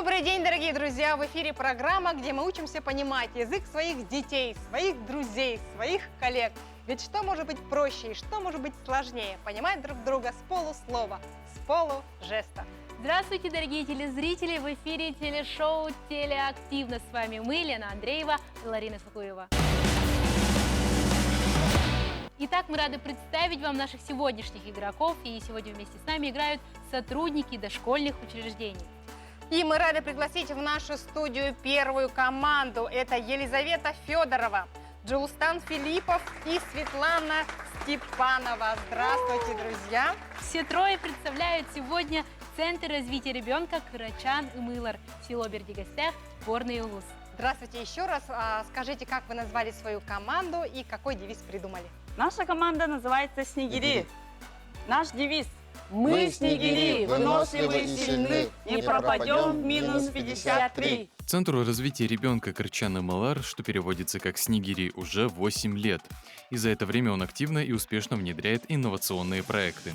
Добрый день, дорогие друзья! В эфире программа, где мы учимся понимать язык своих детей, своих друзей, своих коллег. Ведь что может быть проще и что может быть сложнее? Понимать друг друга с полуслова, с полужеста. Здравствуйте, дорогие телезрители! В эфире телешоу «Телеактивно». С вами мы, Лена Андреева и Ларина Сакуева. Итак, мы рады представить вам наших сегодняшних игроков. И сегодня вместе с нами играют сотрудники дошкольных учреждений. И мы рады пригласить в нашу студию первую команду. Это Елизавета Федорова, Джулстан Филиппов и Светлана Степанова. Здравствуйте, друзья! Все трое представляют сегодня Центр развития ребенка Кырачан-Ымылар, село Бердигостях, Горный Улус. Здравствуйте еще раз. Скажите, как вы назвали свою команду и какой девиз придумали? Наша команда называется «Снегири». Наш девиз: Мы снегири, выносливы и сильны, не пропадем в минус 53. Центру развития ребенка Кырачан-Ымылар, что переводится как «Снегири», уже 8 лет. И за это время он активно и успешно внедряет инновационные проекты.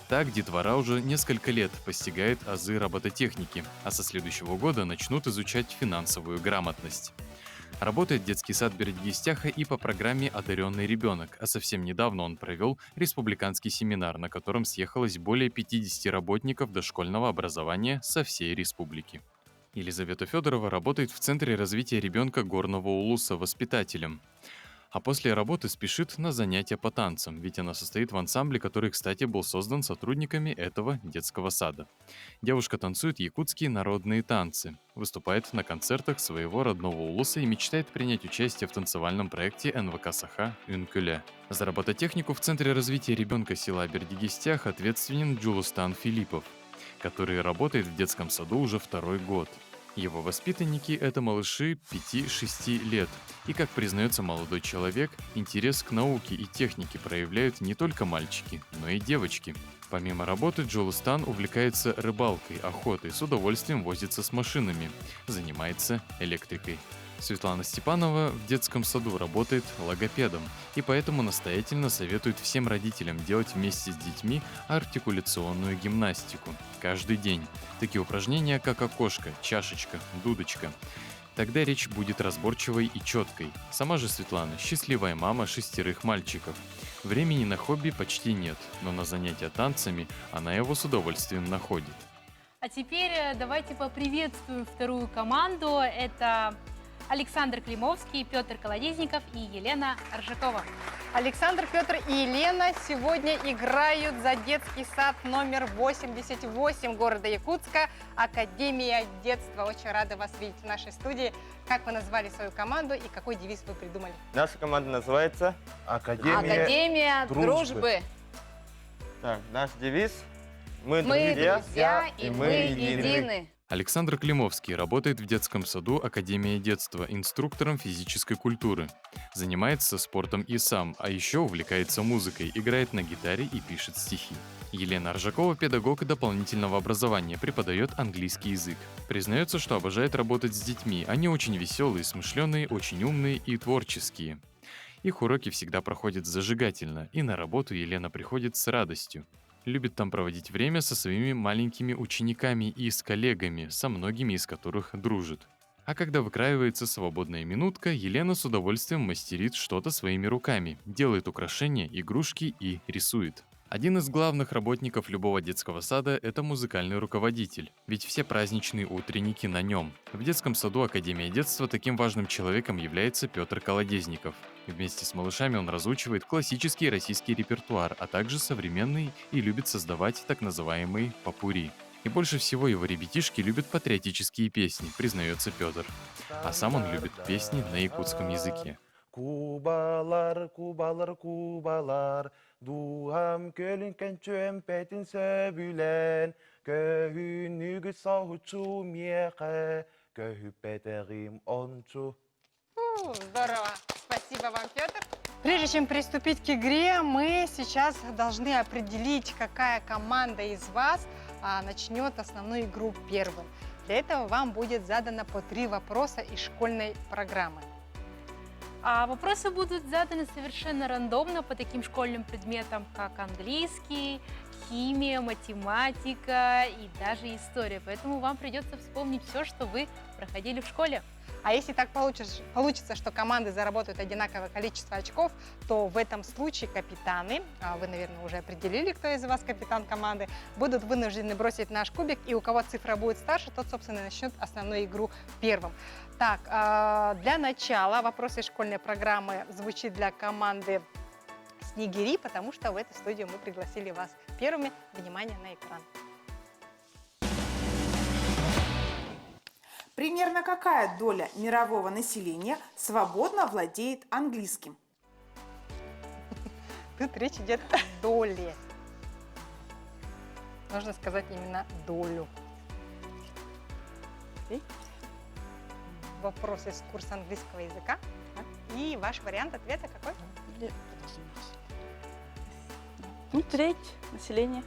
Так, детвора уже несколько лет постигает азы робототехники, а со следующего года начнут изучать финансовую грамотность. Работает детский сад Бердигестяха и по программе «Одаренный ребенок», а совсем недавно он провел республиканский семинар, на котором съехалось более 50 работников дошкольного образования со всей республики. Елизавета Федорова работает в Центре развития ребенка Горного Улуса воспитателем. А после работы спешит на занятия по танцам, ведь она состоит в ансамбле, который, кстати, был создан сотрудниками этого детского сада. Девушка танцует якутские народные танцы, выступает на концертах своего родного Улуса и мечтает принять участие в танцевальном проекте НВК Саха «Үнкүле». За робототехнику в Центре развития ребенка села Бердигестях ответственен Джулстан Филиппов, который работает в детском саду уже 2-й год. Его воспитанники – это малыши 5-6 лет. И, как признается молодой человек, интерес к науке и технике проявляют не только мальчики, но и девочки. Помимо работы, Джулстан увлекается рыбалкой, охотой, с удовольствием возится с машинами, занимается электрикой. Светлана Степанова в детском саду работает логопедом и поэтому настоятельно советует всем родителям делать вместе с детьми артикуляционную гимнастику каждый день. Такие упражнения, как окошко, чашечка, дудочка. Тогда речь будет разборчивой и четкой. Сама же Светлана – счастливая мама 6 мальчиков. Времени на хобби почти нет, но на занятия танцами она его с удовольствием находит. А теперь давайте поприветствуем вторую команду. Это Александр Климовский, Петр Колодезников и Елена Аржакова. Александр, Петр и Елена сегодня играют за детский сад номер 88 города Якутска, Академия детства. Очень рада вас видеть в нашей студии. Как вы назвали свою команду и какой девиз вы придумали? Наша команда называется Академия дружбы. Так, наш девиз: мы друзья, и мы едины. Александр Климовский работает в детском саду Академия детства инструктором физической культуры. Занимается спортом и сам, а еще увлекается музыкой, играет на гитаре и пишет стихи. Елена Аржакова – педагог дополнительного образования, преподает английский язык. Признается, что обожает работать с детьми, они очень веселые, смышленые, очень умные и творческие. Их уроки всегда проходят зажигательно, и на работу Елена приходит с радостью. Любит там проводить время со своими маленькими учениками и с коллегами, со многими из которых дружит. А когда выкраивается свободная минутка, Елена с удовольствием мастерит что-то своими руками, делает украшения, игрушки и рисует. Один из главных работников любого детского сада – это музыкальный руководитель, ведь все праздничные утренники на нем. В детском саду Академия детства таким важным человеком является Петр Колодезников. Вместе с малышами он разучивает классический российский репертуар, а также современный, и любит создавать так называемые попурри. И больше всего его ребятишки любят патриотические песни, признается Петр. А сам он любит песни на якутском языке. Кубалар, кубалар, кубалар, дуам көлінкен чөмпетін сөбілен, көхінігі саучу меқе, көхіпетерим ончу. Здорово! Спасибо вам, Петр. Прежде чем приступить к игре, мы сейчас должны определить, какая команда из вас начнет основную игру первым. Для этого вам будет задано по 3 вопроса из школьной программы. А вопросы будут заданы совершенно рандомно по таким школьным предметам, как английский, химия, математика и даже история. Поэтому вам придется вспомнить все, что вы проходили в школе. А если так получится, что команды заработают одинаковое количество очков, то в этом случае капитаны, а вы, наверное, уже определили, кто из вас капитан команды, будут вынуждены бросить наш кубик, и у кого цифра будет старше, тот, собственно, начнет основную игру первым. Так, для начала вопрос из школьной программы звучит для команды «Снегири», потому что в эту студию мы пригласили вас первыми. Внимание на экран. Примерно какая доля мирового населения свободно владеет английским? Тут речь идет о доле. Нужно сказать именно долю. Окей. Вопрос из курса английского языка. И ваш вариант ответа какой? Ну, треть населения.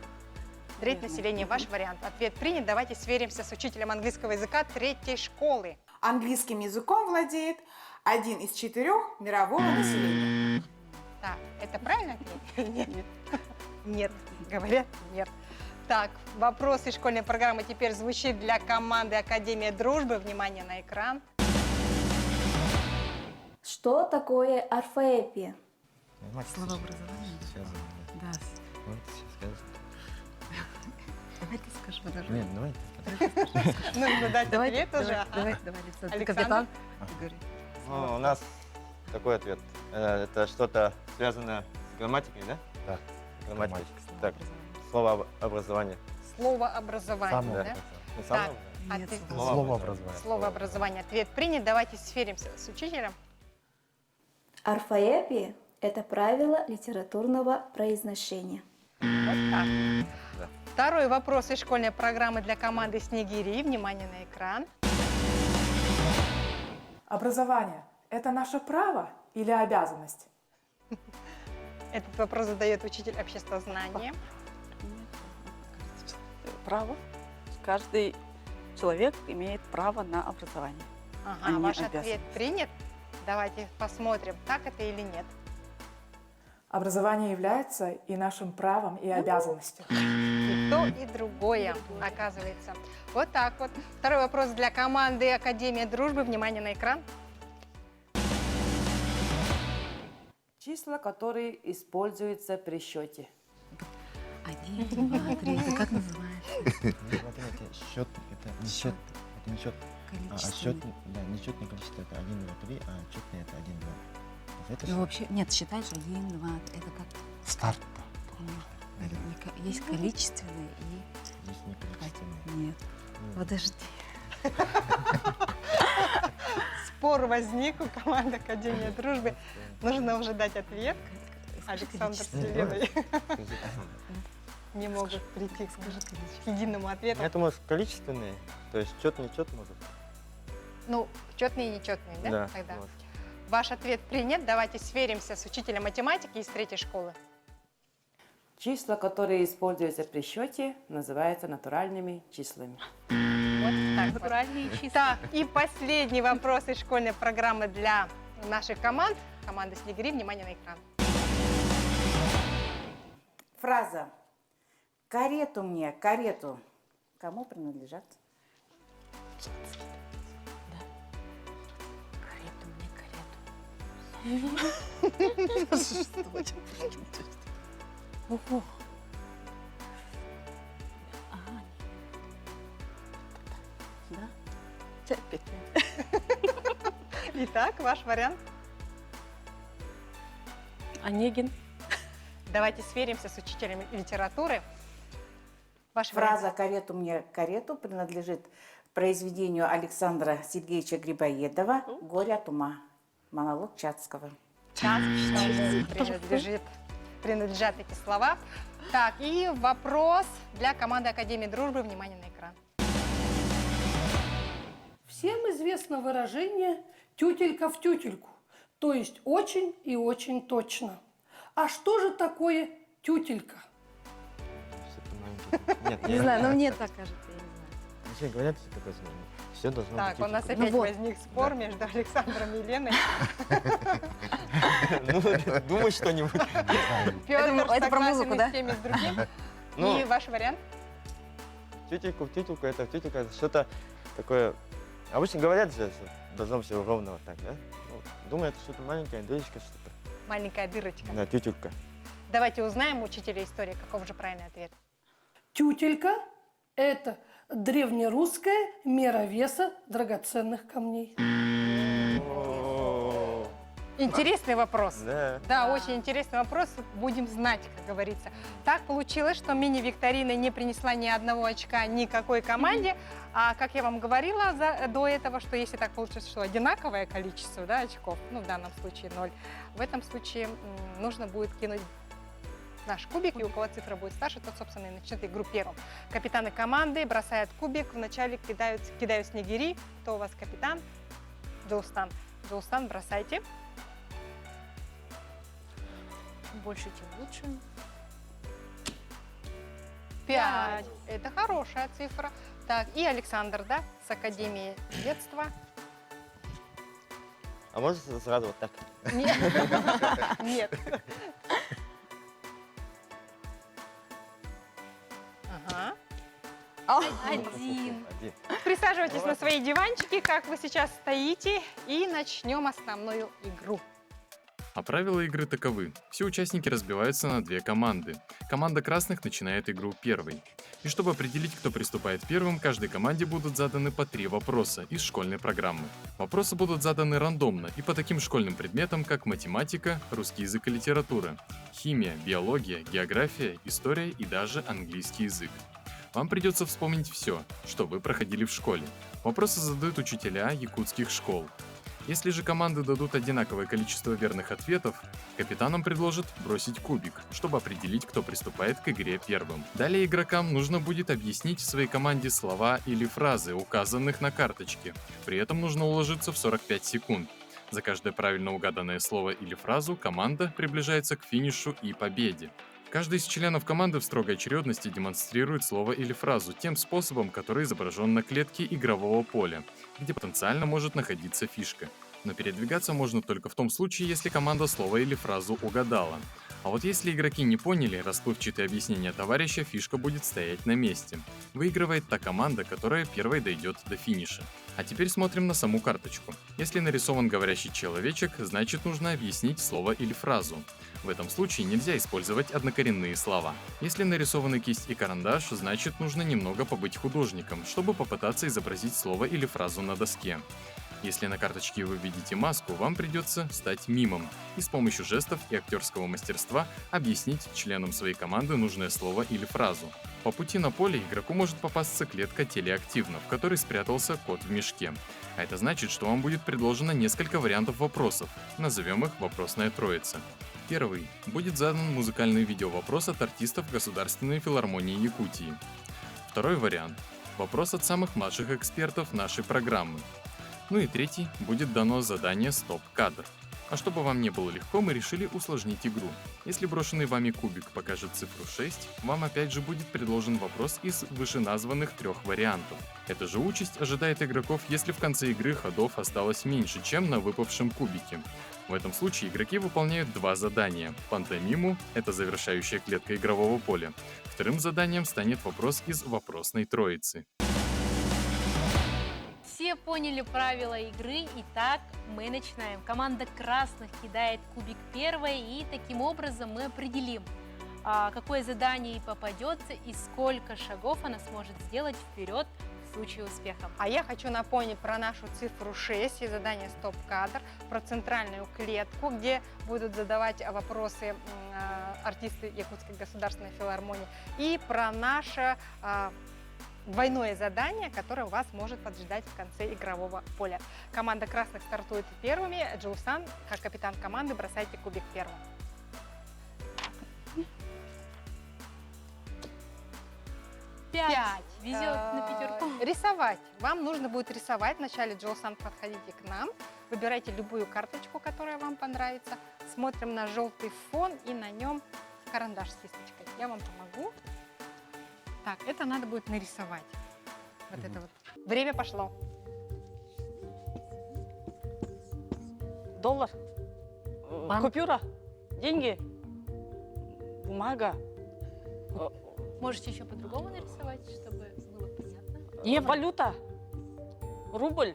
Треть населения. Ваш вариант. Ответ принят. Давайте сверимся с учителем английского языка третьей школы. Английским языком владеет 1 из 4 мирового населения. Так, это правильно ответ? Нет. Нет. Говорят, нет. Так, вопрос из школьной программы теперь звучит для команды Академия Дружбы. Внимание на экран. Что такое орфоэпия? Слово образование. Да. Давай ты скажешь, подожди. Нет, давай. Нужно дать ответ уже. Давай, Александр? капитан. Говори. Ну, у нас такой ответ. Это что-то связанное с грамматикой, да? Да. Грамматикой. Так, слово образование. Слово образование, Самое да? Не Так, самое? ответ- Слово образование. Слово образование. Ответ принят. Давайте сверимся с учителем. Орфоэпия – это правило литературного произношения. Вот так. Да. Второй вопрос из школьной программы для команды «Снегири». Внимание на экран. Образование – это наше право или обязанность? Этот вопрос задает учитель обществознания. Право. Каждый человек имеет право на образование. Ага, не ваш ответ обязанность. принят. Давайте посмотрим, так это или нет. Образование является и нашим правом, и обязанностью. И то, и другое, оказывается. Вот так вот. Второй вопрос для команды Академия Дружбы. Внимание на экран. Числа, которые используются при счете. 1, 2, 3. Это как называется? Счет, это не счет, это не счет. А счет, Количество. да, не счетное количество, это 1, 2, 3, а счетное это 1, 2. Это Ну, вообще, нет, считаешь 1, 2. Это как... Старт. Есть количественные и... Здесь не количественное. Нет. Подожди. Спор возник у команды Академия Дружбы. Нужно уже дать ответ. Александр с Еленой не могут прийти к единому ответу. Я думаю, количественные, то есть счет, не счет может. Ну, четные и нечетные, да? Да, Тогда. вот. Ваш ответ принят. Давайте сверимся с учителем математики из третьей школы. Числа, которые используются при счете, называются натуральными числами. Вот так вот. Натуральные числа. Так, и последний вопрос из школьной программы для наших команд. Команда «Снегири». Внимание на экран. Фраза «Карету мне, карету». Кому принадлежат? Карету мне, карету. Ого. Ага. Да? Итак, ваш вариант. Онегин. Давайте сверимся с учителем литературы. Ваш Фраза «Карету мне, карету» принадлежит произведению Александра Сергеевича Грибоедова «Горе от ума». Монолог Чацкого. Принадлежат эти слова. Так, и вопрос для команды Академии Дружбы. Внимание на экран. Всем известно выражение «тютелька в тютельку», то есть очень и очень точно. А что же такое тютелька? Нет, Не знаю, но мне так кажется, я не знаю. Все говорят, что такое все должно Так, быть. у нас тютелька. опять возник спор между Александром и Еленой. Ну, думай что-нибудь. Пётр это про согласен музыку, и да? с тем, и с другим. Ну. И ваш вариант? Тютельку это что-то такое. Обычно говорят же, что должно все ровно вот так, да? Ну, думаю, это что-то маленькое, дырочка, что-то. Маленькая дырочка. Да, тютелька. Давайте узнаем у учителя истории, каков же правильный ответ. Тютелька – это древнерусская мера веса драгоценных камней. Интересный вопрос. Да. Да, очень интересный вопрос. Будем знать, как говорится. Так получилось, что мини-викторина не принесла ни одного очка никакой команде. А как я вам говорила до этого, что если так получится, что одинаковое количество, да, очков, ну в данном случае 0, в этом случае нужно будет кинуть наш кубик, и у кого цифра будет старше, тот, собственно, и начнет игру первым. Капитаны команды бросают кубик, вначале кидают снегири. Кто у вас капитан? Джоустан. Джоустан, бросайте. Чем больше, тем лучше. 5. Это хорошая цифра. Так, и Александр, да, с Академии детства. А может сразу вот так? Нет. Нет. Ага. 1. Присаживайтесь на свои диванчики, как вы сейчас стоите, и начнем основную игру. А правила игры таковы. Все участники разбиваются на две команды. Команда красных начинает игру первой. И чтобы определить, кто приступает первым, каждой команде будут заданы по 3 вопроса из школьной программы. Вопросы будут заданы рандомно и по таким школьным предметам, как математика, русский язык и литература, химия, биология, география, история и даже английский язык. Вам придется вспомнить все, что вы проходили в школе. Вопросы задают учителя якутских школ. Если же команды дадут одинаковое количество верных ответов, капитанам предложат бросить кубик, чтобы определить, кто приступает к игре первым. Далее игрокам нужно будет объяснить в своей команде слова или фразы, указанных на карточке. При этом нужно уложиться в 45 секунд. За каждое правильно угаданное слово или фразу команда приближается к финишу и победе. Каждый из членов команды в строгой очередности демонстрирует слово или фразу тем способом, который изображен на клетке игрового поля, где потенциально может находиться фишка. Но передвигаться можно только в том случае, если команда слово или фразу угадала. А вот если игроки не поняли расплывчатые объяснения товарища, фишка будет стоять на месте. Выигрывает та команда, которая первой дойдет до финиша. А теперь смотрим на саму карточку. Если нарисован говорящий человечек, значит нужно объяснить слово или фразу. В этом случае нельзя использовать однокоренные слова. Если нарисованы кисть и карандаш, значит нужно немного побыть художником, чтобы попытаться изобразить слово или фразу на доске. Если на карточке вы видите маску, вам придется стать мимом и с помощью жестов и актерского мастерства объяснить членам своей команды нужное слово или фразу. По пути на поле игроку может попасться клетка телеактивна, в которой спрятался кот в мешке. А это значит, что вам будет предложено несколько вариантов вопросов. Назовем их «Вопросная троица». Первый. Будет задан музыкальный видеовопрос от артистов Государственной филармонии Якутии. Второй вариант. Вопрос от самых младших экспертов нашей программы. Ну и третий. Будет дано задание «Стоп-кадр». А чтобы вам не было легко, мы решили усложнить игру. Если брошенный вами кубик покажет цифру 6, вам опять же будет предложен вопрос из вышеназванных 3 вариантов. Эта же участь ожидает игроков, если в конце игры ходов осталось меньше, чем на выпавшем кубике. В этом случае игроки выполняют 2 задания. Пантомиму – это завершающая клетка игрового поля. Вторым заданием станет вопрос из вопросной троицы. Все поняли правила игры, итак, мы начинаем. Команда красных кидает кубик первой, и таким образом мы определим, какое задание ей попадется и сколько шагов она сможет сделать вперед в случае успеха. А я хочу напомнить про нашу цифру 6 и задание «Стоп-кадр», про центральную клетку, где будут задавать вопросы артисты Якутской государственной филармонии, и про наше двойное задание, которое вас может поджидать в конце игрового поля. Команда красных стартует первыми. Джоусан, как капитан команды, бросайте кубик первым. Пять. Везет на пятерку. Рисовать. Вам нужно будет рисовать. Вначале, Джоусан, подходите к нам. Выбирайте любую карточку, которая вам понравится. Смотрим на желтый фон и на нем карандаш с кисточкой. Я вам помогу. Так, это надо будет нарисовать. Вот это вот. Время пошло. Доллар, купюра, деньги, бумага, Можете еще по-другому нарисовать, чтобы было понятно. Валюта. Рубль.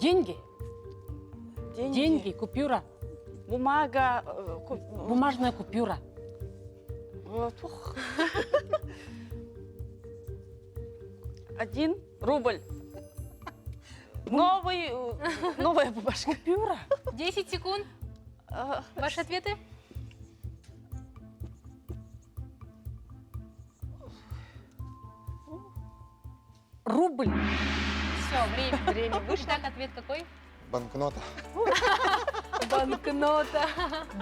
Деньги. Деньги. Деньги, купюра. Бумага. Бумажная купюра. Ух. 1 рубль. Новая бумажка. Купюра. 10 секунд. Ваши ответы? Рубль. Все, время вышло. Так, ответ какой? Банкнота. Банкнота.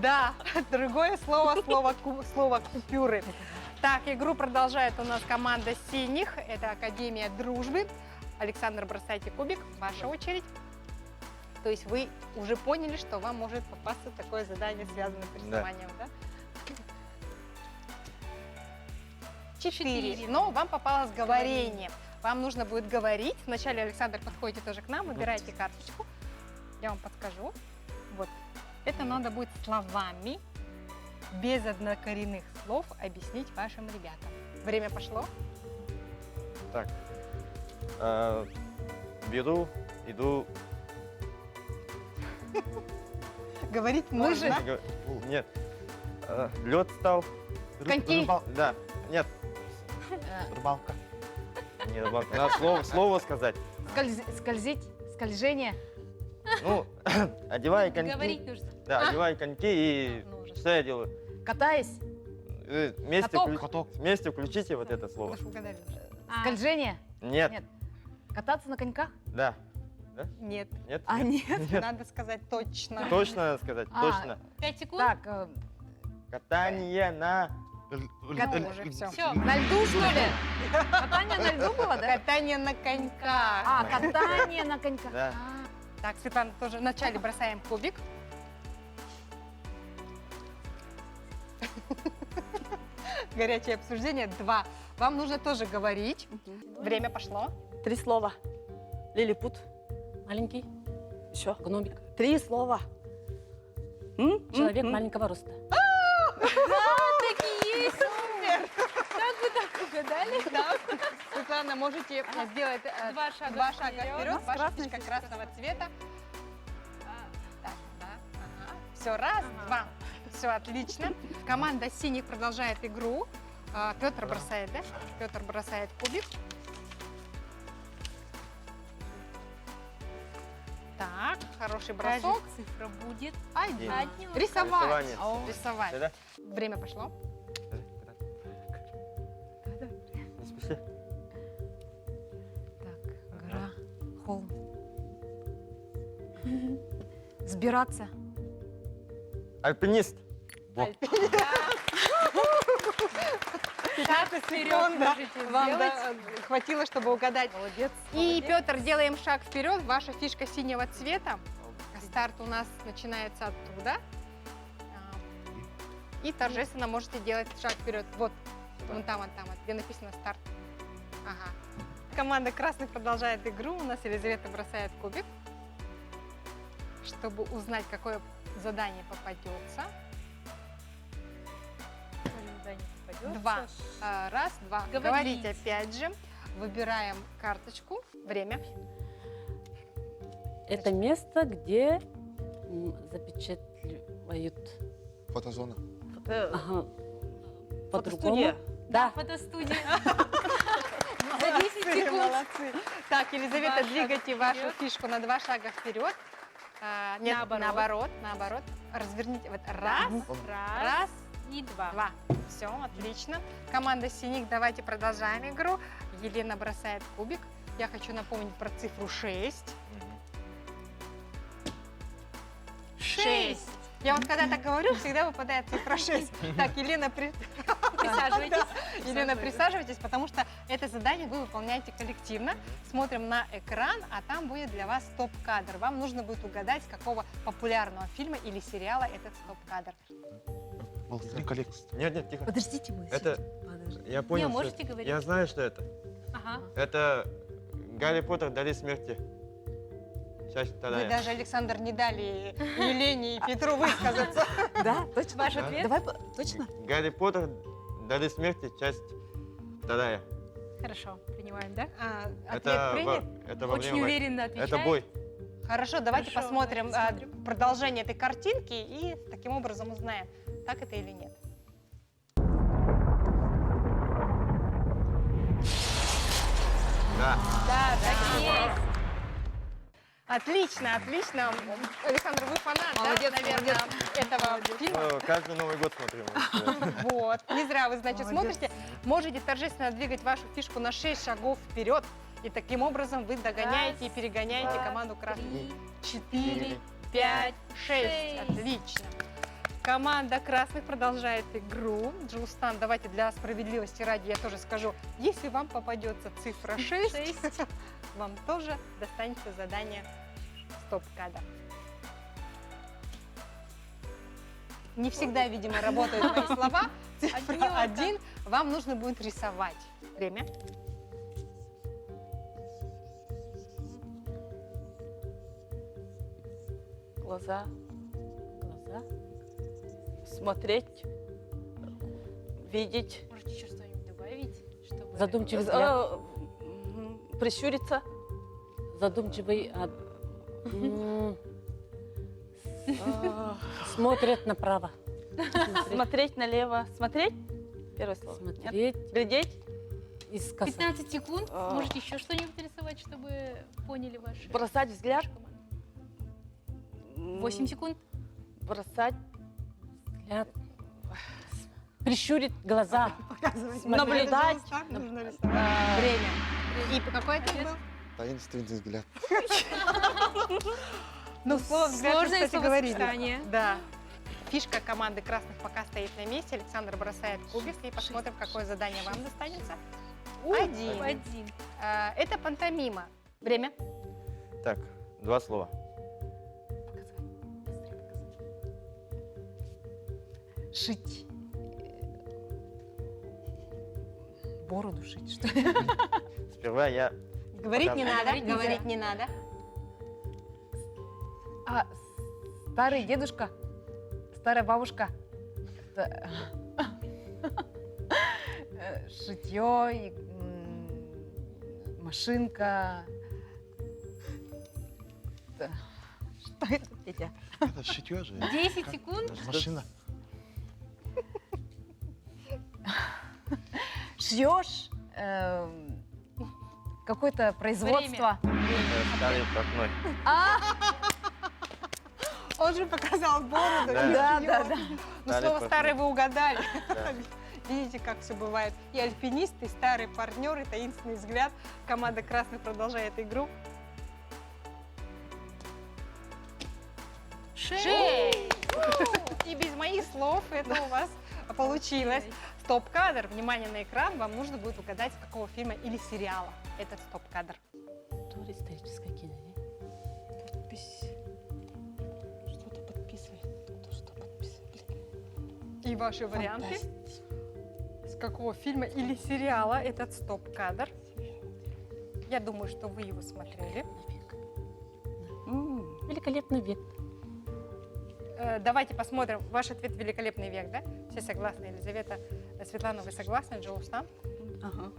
Да, другое слово купюры. Так, игру продолжает у нас команда синих. Это Академия дружбы. Александр, бросайте кубик. Ваша очередь. То есть вы уже поняли, что вам может попасться такое задание, связанное с рисованием, да? 4. Но вам попалось говорение. Вам нужно будет говорить. Вначале, Александр, подходите тоже к нам, выбирайте карточку. Я вам подскажу. Вот. Это надо будет словами, без однокоренных слов, объяснить вашим ребятам. Время пошло. Так. Беру, иду. Говорить можно. Нет. Лед стал. Коньки. Да. Нет. Рыбалка. Не рыбалка. Надо слово сказать. Скользить. Скольжение. Ну, одевай коньки. Говорить нужно. Да, одевай коньки и что я делаю? Катаясь. Вместе включите вот это слово. Вы же угадали уже. Скольжение. Нет. Нет. Кататься на коньках. Да. Нет. Нет? Нет. Надо сказать точно. Точно надо сказать, точно. 5 секунд. Так, Катание на... Ну, уже все. Все. на льду, что ли? Катание на льду было, да? Катание на коньках. Катание на коньках. Да. Так, Светлана, тоже вначале бросаем кубик. Горячее обсуждение. 2. Вам нужно тоже говорить. Время пошло. 3 слова. Лилипут. Маленький. Еще. Гномик. 3 слова. Человек маленького роста. Такие есть. Супер. Как вы так угадали? Да. Светлана, можете сделать 2 шага два шага вперед. вперед. Ваша фишка красного цвета. Так, да. Ага. Все, раз, два. Все, отлично. Команда синих продолжает игру. Петр бросает, да? Петр бросает кубик. Так, хороший бросок. Кажется, цифра будет. Один. Один. Рисовать. Рисование. Рисовать. Сюда. Время пошло. Не спеши. Так, гора, холм. Сбираться. Альпинист. 15 секунд, да. Вам хватило, чтобы угадать. Молодец. И, Петр, делаем шаг вперед. Ваша фишка синего цвета. Старт у нас начинается оттуда. И торжественно можете делать шаг вперед. Вот, вон там, где написано старт. Ага. Команда красных продолжает игру. У нас Елизавета бросает кубик, чтобы узнать, какое задание попадется. 2. Раз, два. Говорите опять же. Выбираем карточку. Время. Это место, где запечатливают. Фотозона. Ага. Фотостудия. Да. Фотостудия. За 10 секунд. Молодцы. Так, Елизавета, 2 двигайте шага вашу вперед. фишку на 2 шага вперед. Нет, наоборот. Разверните. Вот раз, раз, И 2. 2. Все, отлично. Команда синих, давайте продолжаем игру. Елена бросает кубик. Я хочу напомнить про цифру 6. 6. Я вот когда так говорю, всегда выпадает цифра 6. Так, Елена, Присаживайтесь. Елена, присаживайтесь, потому что это задание вы выполняете коллективно. Смотрим на экран, а там будет для вас стоп-кадр. Вам нужно будет угадать, с какого популярного фильма или сериала этот стоп-кадр. «Властелин колец». Нет, тихо. Подождите, мы. Это... Я понял, что можете это. говорить. Я знаю, что это. Ага. Это Гарри Поттер, Дары смерти. Сейчас, тогда Вы я. даже, Александр, не дали Елене и Петру высказаться. Да, точно. Ваш ответ? Давай, точно? Гарри Поттер, Дары смерти, часть 2. Хорошо, принимаем, да? Ответ принят? Это во Очень время войны. уверенно отвечает. Это бой. Хорошо, давайте Хорошо, посмотрим давайте посмотрим. продолжение этой картинки и таким образом узнаем, так это или нет. Да. Да, так Так и и есть. Отлично, отлично. Александр, вы фанат, Молодец, да, наверное, этого фильма? Каждый Новый год смотрим. Вот. Не зря вы, значит, смотрите. Можете торжественно двигать вашу фишку на 6 шагов вперед. И таким образом вы догоняете и перегоняете два, команду красных. 3, 4, 5, 6. Отлично. Команда красных продолжает игру. Джулстан, давайте для справедливости ради я тоже скажу. Если вам попадется цифра 6, вам тоже достанется задание стоп-кадр. Не всегда, видимо, работают мои слова. Цифра 1. Вам нужно будет рисовать. Время. Глаза. Глаза. Смотреть. Видеть. Можете еще что-нибудь добавить, чтобы... Задумчивый взгляд. Прищуриться. Задумчивый. Смотрят направо. Смотреть налево. Смотреть? Первое слово. Нет? Смотреть. Глядеть. Искоса. 15 секунд. А. Можете еще что-нибудь рисовать, чтобы поняли ваши... Бросать взгляд. 8 секунд. Бросать. Взгляд. Прищурить глаза. Наблюдать. Время. И какой ответ был? Таинственный взгляд. Ну, слово взгляд, вы, Сложное кстати, говорили. словосочетание. Да. Фишка команды красных пока стоит на месте. Александр бросает кубик и посмотрим, какое задание вам достанется. 1. 1. Это пантомима. Время. Так, 2 слова. Шить. Бороду шить, что ли? Сперва я... Говорить не надо. Говорить нельзя. Говорить не надо. А, старый дедушка, старая бабушка. Шитье, машинка. Что это, Петя? Это шитье же. 10 секунд. Машина. Шьешь какое-то производство. Старый портной. Он же показал бороду. Да. и Да, шьё. да. Ну, Старый слово портной. «старый» вы угадали. Да. Видите, как все бывает. И альпинист, и старый партнер, и таинственный взгляд. Команда красных продолжает игру. 6! И без моих слов это у вас получилось. Стоп-кадр. Внимание на экран. Вам нужно будет угадать, с какого фильма или сериала этот стоп-кадр. Тоже историческое кино, не? Что-то подписывай. Что подписывай. И ваши варианты. С какого фильма или сериала этот стоп-кадр. Я думаю, что вы его смотрели. Великолепный век. Давайте посмотрим. Ваш ответ «Великолепный век», да? Все согласны? Елизавета, Светлана, вы согласны? Джоустан? Ага.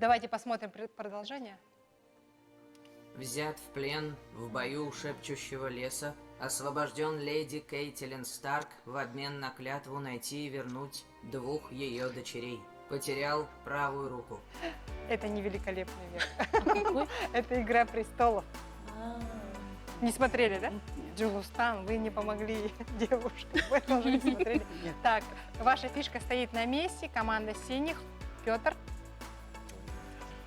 Давайте посмотрим продолжение. Взят в плен в бою у шепчущего леса, освобожден леди Кейтилин Старк в обмен на клятву найти и вернуть 2 ее дочерей. Потерял правую руку. Это не «Великолепный век». Это «Игра престолов». Не смотрели, да? Джулустан, вы не помогли девушкам. Вы тоже не смотрели. Так, ваша фишка стоит на месте. Команда синих. Петр.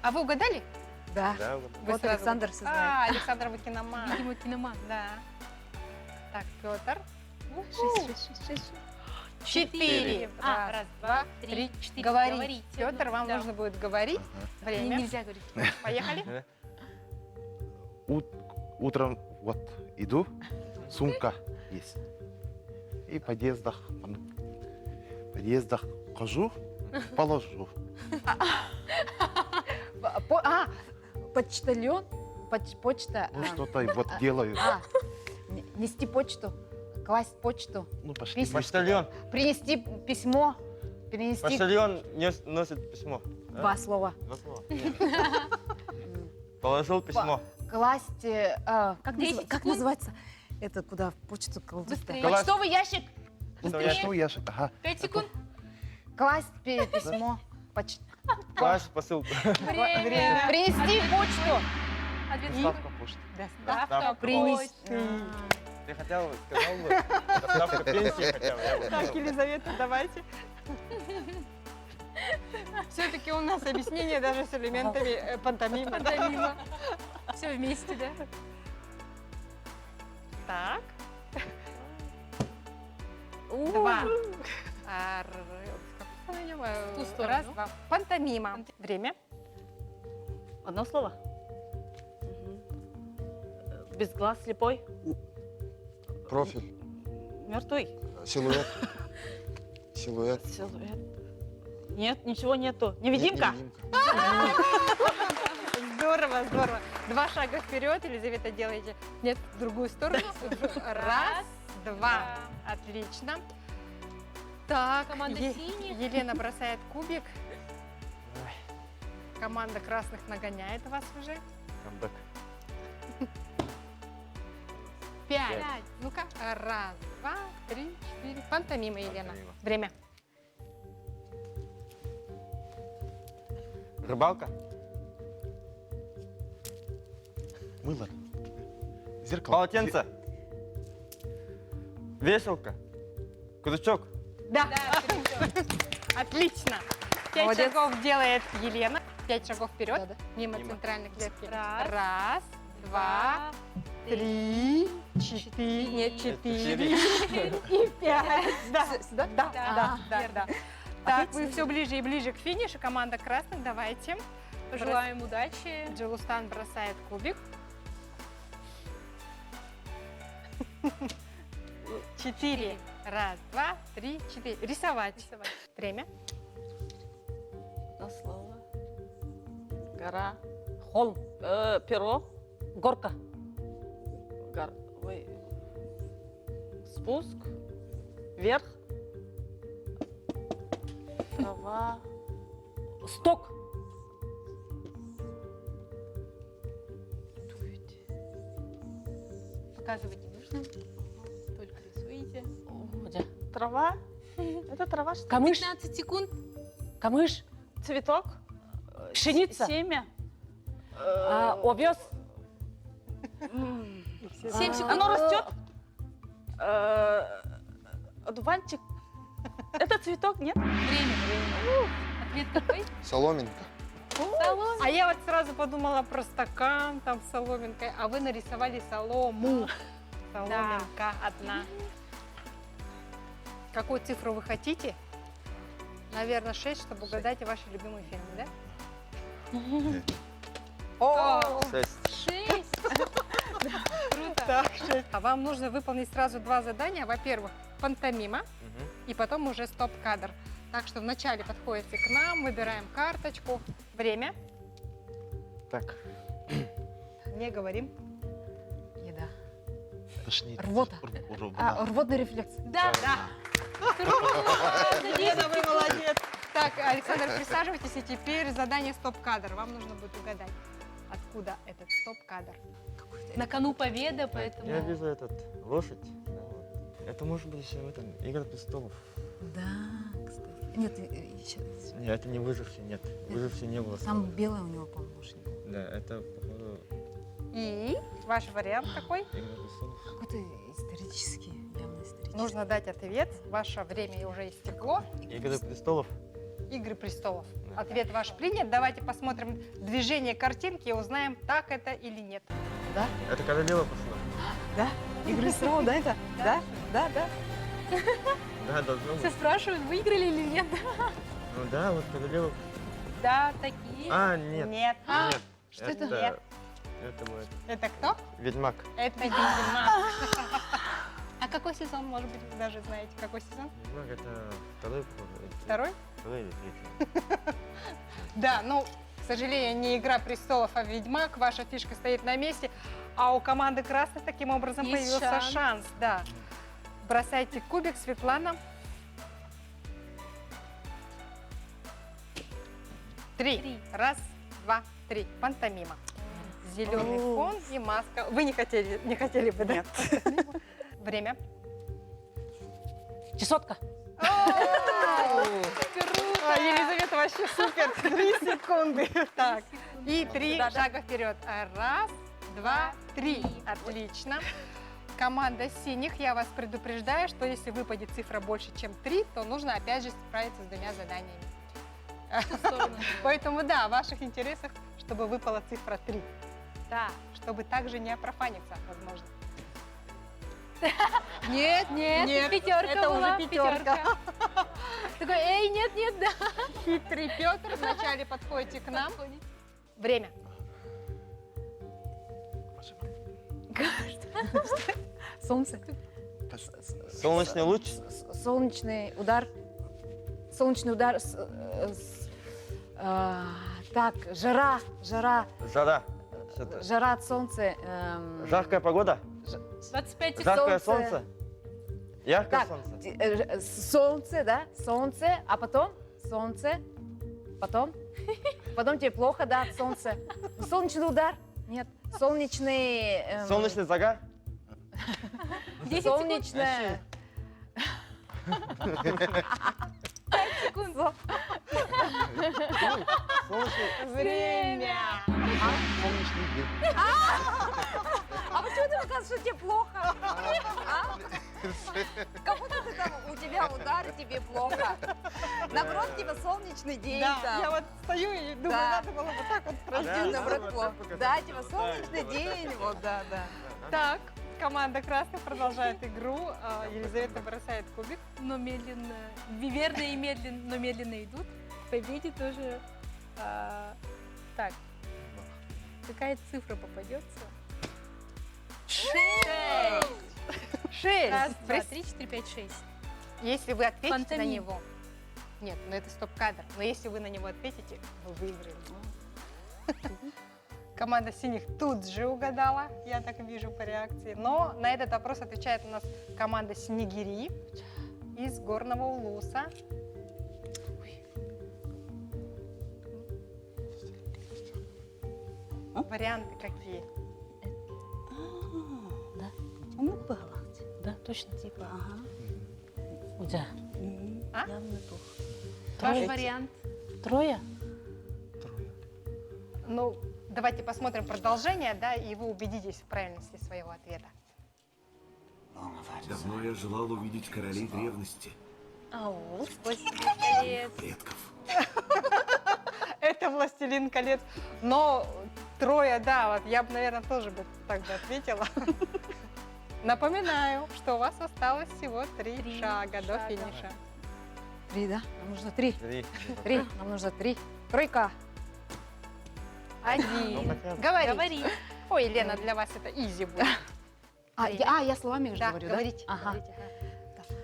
А вы угадали? Да. Да, Вы Вот сразу- Александр все знает. А, Александр, вы киноман. Видимо, киноман. Да. Так, Петр. 4. 4. Раз, два, 3, 3. 4. Говорить. Петр, вам Да. нужно будет говорить. Время. Нельзя говорить. Поехали. Утром вот иду, сумка есть. И в подъездах хожу, положу. Почтальон, почта. Ну что-то вот делаю. Нести почту, класть почту, Ну пошли. Почтальон. принести письмо. Перенести Почтальон носит письмо. А? два слова. Два слова. Нет. Положил письмо. Класть, как, 10 как секунд. называется? Это куда почту кладут? Быстрее. Класть. Почтовый ящик. Что я же? Ага. 5 секунд. Класть письмо. Класть посылку. Время. Принести почту. Ответ Доставка почты. Доставка Принести. почты. Ты хотел, сказал бы, доставка пенсии хотел. я бы Так, сказал. Елизавета, давайте. Все-таки у нас объяснение даже с элементами пантомимы. Пантомима. Все вместе, да? Так. Два. В ту сторону. Раз, два. Пантомима. Время. Одно слово? Без глаз, слепой, Профиль. мертвый. Силуэт. Силуэт. Силуэт. Нет, ничего нету. Невидимка? Здорово, здорово. Два шага вперед, Елизавета, делаете. Нет, в другую сторону. Раз, два. Отлично. Так, Команда синих. Елена бросает кубик. Команда красных нагоняет вас уже. Камбэк. 5. Ну-ка. Раз, два, три, четыре. Пантомима, Елена. Пантомима. Время. Рыбалка. Мыло. Зеркало. Полотенце. Вешалка. Крючок. Да. Отлично. 5 Молодец. шагов делает Елена. 5 шагов вперед. Да-да. Мимо Мимо. центральной клетки. Раз. Раз, два, три, четыре. Нет, четыре. И 5. Да, Сюда? да, да, да, верно. да. Так, вы все ближе и ближе к финишу. Команда красных, давайте. Пожелаем удачи. Джилустан бросает кубик. 4. Раз, два, три, четыре. Рисовать. Время. Одно слово. Гора. Холм. Перо. Горка. Ой. Спуск. Вверх. Трава. Сток. Показывать не нужно. Только рисуете. Трава. Это трава, что ли? Камыш. 15 секунд. Камыш. Цветок. Пшеница. Семя. Овес. 7 секунд. Оно растет. Одуванчик. Это цветок, нет? Время. Ответ какой? Соломинка. Соломе. А я вот сразу подумала про стакан там с соломинкой, а вы нарисовали солому. Соломинка одна. Какую цифру вы хотите? Наверное, 6, чтобы угадать ваши любимые фильмы, да? О! 6. 6. Круто. Так, 6. А вам нужно выполнить сразу два задания. Во-первых, пантомима, и потом уже стоп-кадр. Так что вначале подходите к нам, выбираем карточку. Время. Так. Не говорим. Еда. Тошнит. Рвота. Да. Рвотный рефлекс. Да. Лена, вы молодец. Так, Александр, присаживайтесь, и теперь задание стоп-кадр. Вам нужно будет угадать, откуда этот стоп-кадр. На кону победа, Я поэтому... вижу этот лошадь. Да, вот. Это может быть еще в этом Игра престолов. Да, кстати. Нет, сейчас. Нет, это не выживший, нет. Выживший не было. Там белый у него, по-моему, лошадь. Да, это, походу, И ваш вариант какой? Игра престолов. Какой-то исторический, явно исторический. Нужно дать ответ. Ваше время уже истекло. Игра престолов. Игры престолов. Да. Ответ ваш принят. Давайте посмотрим движение картинки и узнаем, так это или нет. Да? Это королева пошла. Да? Игры престолов, да, это? Да? Да, да. Да, должно Все быть. спрашивают, выиграли или нет. Ну да, вот королева. Да, такие. А, нет. Нет. Нет. Что это? Нет. Это будет Это кто? Ведьмак. Это Ведьмак. А какой сезон, может быть, вы даже знаете, какой сезон? Ведьмак это второй, походу. Второй? Второй или третий. Да, ну, к сожалению, не «Игра престолов», а «Ведьмак». Ваша фишка стоит на месте. А у команды красных таким образом Есть появился шанс. шанс. Да. Бросайте кубик, Светлана. 3. Раз, два, три. Пантомима. Зеленый фон и маска. Вы не хотели бы, да? Нет. Время. Чесотка. Елизавета вообще супер. 3 секунды. Так. И 3 шага вперед. Раз, два, три. Отлично. Команда синих, я вас предупреждаю, что если выпадет цифра больше, чем 3, то нужно опять же справиться с 2 заданиями. Поэтому да, в ваших интересах, чтобы выпала цифра 3. Да, чтобы также не опрофаниться, возможно. Нет, пятерка это была, уже пятерка. Такой, эй, нет, да. Хитрый Петр, вначале подходите к нам. Время. Солнце. Солнечный луч. Солнечный удар. Солнечный удар. Так, жара. Жара. Что-то. Жара от солнца. Жаркая погода. 25 секунд. Жаркое солнце. Яркое Так, солнце. солнце, да? Солнце, а потом солнце, потом тебе плохо, да, от солнца. Солнечный удар? Нет. Солнечный... Солнечный загар. 10 Солнечное... 5 секунд. Солнечный. Время. Солнечный день. А почему ты показываешь, что тебе плохо? А? Как будто ты там, у тебя удар, и тебе плохо. Наоборот, типа солнечный день Да, там. я вот стою и думаю, Да. надо было вот так вот А пройти. тебе наоборот плохо. Да, типа солнечный день, вот, да. Так, команда красных продолжает игру. Елизавета бросает кубик. Но медленно, верно и медленно, но медленно идут. К победе тоже. Так, какая цифра попадется? 6. 6. Раз, два, три, 4, 5, 6. Если вы ответите на Пантомим. него... Нет, ну это стоп-кадр. Но если вы на него ответите, вы выиграли. Команда синих тут же угадала, я так вижу по реакции. Но на этот вопрос отвечает у нас команда Снегири из Горного Улуса. Варианты какие? Да, точно типа. А? Ваш вариант. Трое? Ну, давайте посмотрим продолжение, да, и вы убедитесь в правильности своего ответа. Давно я желал увидеть королей древности, Колец. предков. Это «Властелин колец». Но трое, да, вот я бы, наверное, тоже бы так бы ответила. Напоминаю, что у вас осталось всего 3 шага до финиша. 3, да? Нам нужно 3. 3. Нам нужно 3. Тройка. 1. Говори. Ой, Лена, для вас это изи будет. Я словами же Да, говорю, да? говорите. Ага. Говорите.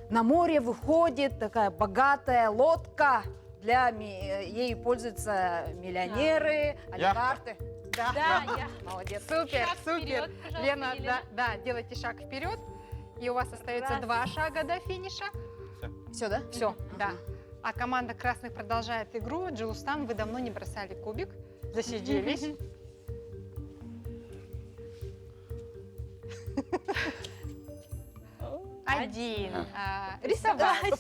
На море выходит такая богатая лодка. Ею пользуются миллионеры, олигархи. Да, я. Молодец. Супер, Шаг супер. вперед, пожалуйста, Лена, Елена. да, делайте шаг вперед. И у вас остается Раз. 2 шага до финиша. Все, да? Все, да. А команда красных продолжает игру. Джилустан, вы давно не бросали кубик. Засиделись. Один. Рисовать.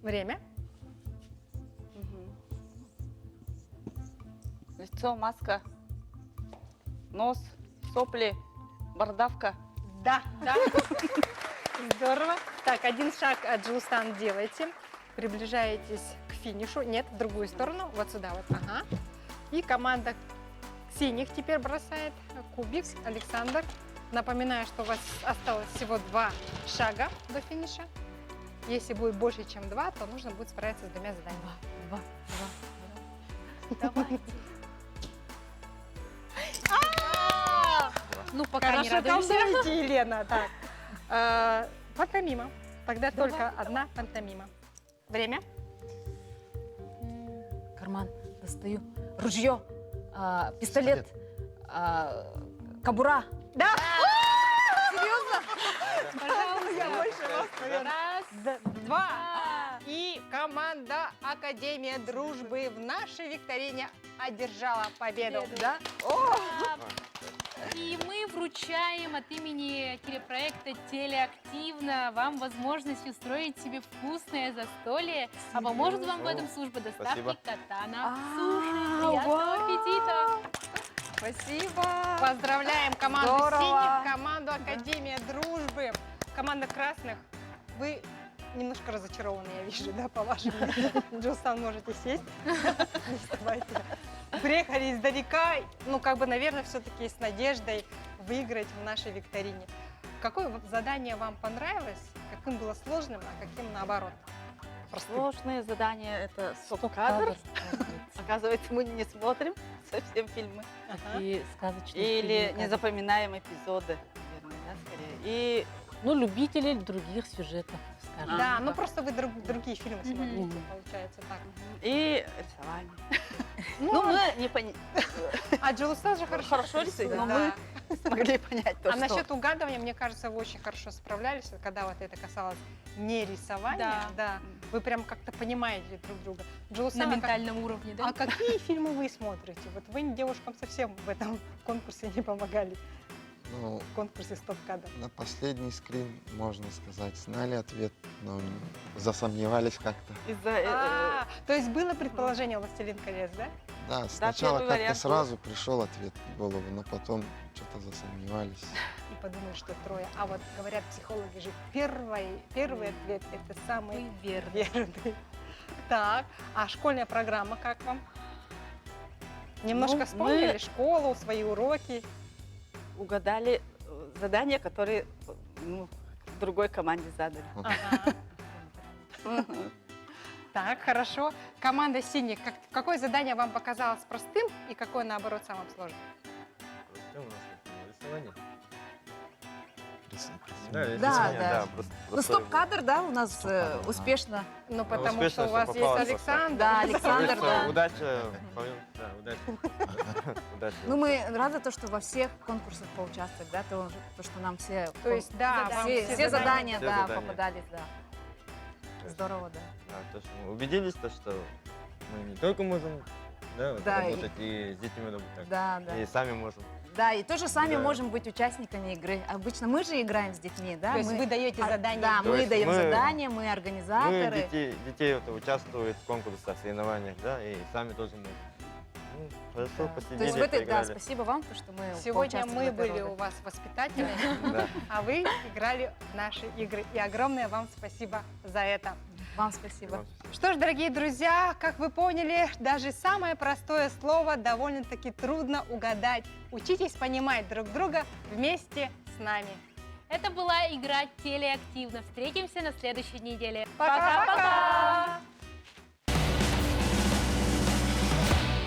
Время. Лицо, маска, нос, сопли, бородавка. Да. Здорово. Так, 1 шаг от Джилустан делайте. Приближаетесь к финишу. Нет, в другую сторону. Вот сюда вот. Ага. И команда синих теперь бросает кубик. Александр. Напоминаю, что у вас осталось всего 2 шага до финиша. Если будет больше, чем 2, то нужно будет справиться с 2 заданиями. 2. Давайте. Ну, пока не Хорошо радуемся. колдуете, Елена. Так. Пантомима. Тогда только одна пантомима. Время. Карман достаю. Ружье. Пистолет. Кобура. Да! Серьезно? Пожалуйста. Я больше вас, наверное. Раз, 2. И команда Академия дружбы в нашей викторине одержала победу. Да? И мы вручаем от имени телепроекта «Телеактивно» вам возможность устроить себе вкусное застолье. А поможет вам в этом служба доставки Спасибо. Катана Суши. Приятного аппетита! Спасибо. Поздравляем команду Здорово. синих, команду Академия дружбы. Команда красных, вы немножко разочарованы, я вижу, да, по вашему лицу. Джилсан, можете сесть. Не вставайте. Приехали издалека, ну, как бы, наверное, все-таки с надеждой выиграть в нашей викторине. Какое задание вам понравилось? Каким было сложным, а каким наоборот? Простым? Сложные задания — это стоп-кадр. Оказывается, мы не смотрим совсем фильмы. И сказочные Или не запоминаем эпизоды, наверное, да, скорее. И Ну, любители других сюжетов, скажем. Да, ну просто вы другие фильмы смотрите, получается так. И рисование. Ну, Ну, мы не поняли. А Джилсан же хорошо рисует, но да. мы смогли понять то, А что... насчет угадывания, мне кажется, вы очень хорошо справлялись, когда вот это касалось не рисования, да. Вы прям как-то понимаете друг друга. Джилсан, На ментальном уровне, да? А какие фильмы вы смотрите? Вот вы девушкам совсем в этом конкурсе не помогали, Ну, в конкурсе стоп-кадр. на последний скрин, можно сказать, знали ответ, но засомневались как-то. То есть было предположение «Властелин колец», да? Да, сначала первый как-то вариант сразу пришел ответ в голову, но потом что-то засомневались. И подумали, что трое. А вот говорят психологи же, первый ответ – это самый верный. Так, а школьная программа как вам? Немножко Ну, вспомнили мы- школу, свои уроки? Угадали задания, которые другой команде задали. Ага. Так, хорошо. Команда синих, какое задание вам показалось простым и какое, наоборот, самым сложным? Что у нас тут? Рисование? Да, Да, да. просто Ну, стоп-кадр, да, у нас Стоп-кадр, успешно. Ну, потому успешно что у всё вас есть попалось, Александр. Да, Александр, да. Удача, да, удача. Удача. Ну, мы рады, то, что во всех конкурсах поучаствовать, да, то, что нам все, То есть, да, вам все задания, Все да, задания. попадались, да. Здорово, да. Да, то, что мы убедились, то, что мы не только можем вот, Да, работать, и с детьми работать, так, Да, да. и сами можем. Да, и тоже сами Да. можем быть участниками игры. Обычно мы же играем с детьми, да? То есть мы, вы даете задания? Да, То мы есть даем мы- задания, мы Мы организаторы. детей вот, участвуют в конкурсах, соревнованиях, да, и сами тоже можем. Ну, хорошо, посидели, То есть в этой, да, поиграли. спасибо вам, то, что мы Сегодня поучаствовали мы в этой были роли. у вас воспитателями, Да. а вы играли в наши игры. И огромное вам спасибо за это. Вам спасибо. Что ж, дорогие друзья, как вы поняли, даже самое простое слово довольно-таки трудно угадать. Учитесь понимать друг друга вместе с нами. Это была игра «Телеактивно». Встретимся на следующей неделе. Пока-пока!